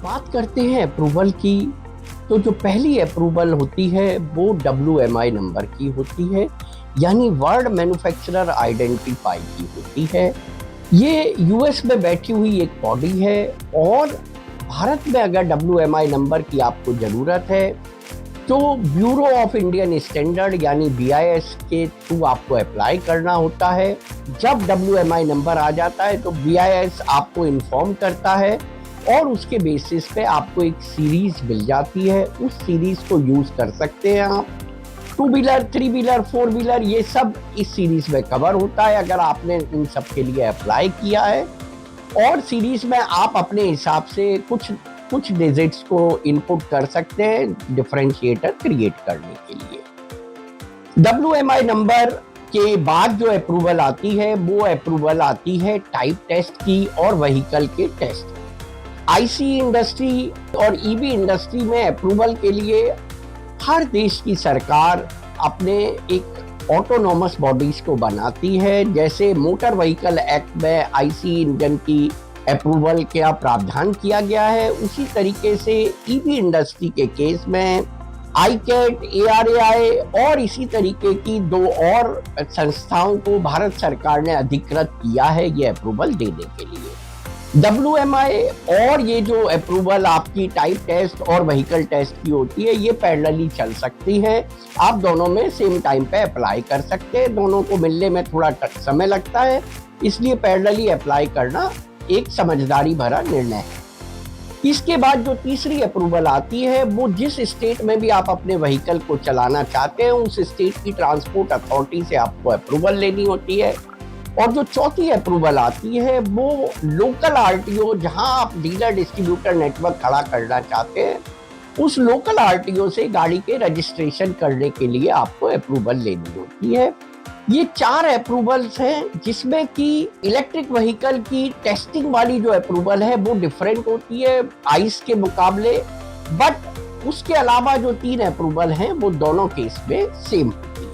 बात करते हैं अप्रूवल की। तो जो पहली अप्रूवल होती है वो WMI नंबर की होती है, यानी वर्ल्ड मैन्युफैक्चरर आइडेंटिफाई की होती है। ये यूएस में बैठी हुई एक बॉडी है और भारत में अगर WMI नंबर की आपको ज़रूरत है तो ब्यूरो ऑफ इंडियन स्टैंडर्ड यानी BIS के थ्रू आपको अप्लाई करना होता है। जब WMI नंबर आ जाता है तो BIS आपको इन्फॉर्म करता है और उसके बेसिस पे आपको एक सीरीज मिल जाती है। उस सीरीज को यूज कर सकते हैं आप। 2 व्हीलर, 3 व्हीलर, 4 व्हीलर, ये सब इस सीरीज में कवर होता है अगर आपने इन सब के लिए अप्लाई किया है। और सीरीज में आप अपने हिसाब से कुछ डिजिट्स को इनपुट कर सकते हैं डिफरेंशिएटर क्रिएट करने के लिए। WMI नंबर के बाद जो अप्रूवल आती है वो अप्रूवल आती है टाइप टेस्ट की और व्हीकल के टेस्ट। IC इंडस्ट्री और EV इंडस्ट्री में अप्रूवल के लिए हर देश की सरकार अपने एक ऑटोनोमस बॉडीज को बनाती है। जैसे मोटर व्हीकल एक्ट में IC इंजन की अप्रूवल का प्रावधान किया गया है, उसी तरीके से EV इंडस्ट्री के केस में ICAT, ARAI और इसी तरीके की 2 और संस्थाओं को भारत सरकार ने अधिकृत किया है ये अप्रूवल देने के लिए। WMI और ये जो अप्रूवल आपकी टाइप टेस्ट और व्हीकल टेस्ट की होती है ये पैरेलली चल सकती है। आप दोनों में सेम टाइम पे अप्लाई कर सकते हैं। दोनों को मिलने में थोड़ा समय लगता है, इसलिए पैरेलली अप्लाई करना एक समझदारी भरा निर्णय है। इसके बाद जो तीसरी अप्रूवल आती है वो जिस स्टेट में भी आप अपने व्हीकल को चलाना चाहते हैं उस स्टेट की ट्रांसपोर्ट अथॉरिटी से आपको अप्रूवल लेनी होती है। और जो चौथी अप्रूवल आती है वो लोकल RTO, जहां आप डीलर डिस्ट्रीब्यूटर नेटवर्क खड़ा करना चाहते हैं उस लोकल RTO से गाड़ी के रजिस्ट्रेशन करने के लिए आपको अप्रूवल लेनी होती है। ये 4 अप्रूवल्स हैं जिसमें कि इलेक्ट्रिक व्हीकल की टेस्टिंग वाली जो अप्रूवल है वो डिफरेंट होती है ICE के मुकाबले, बट उसके अलावा जो 3 अप्रूवल हैं वो दोनों केस में सेम होती है।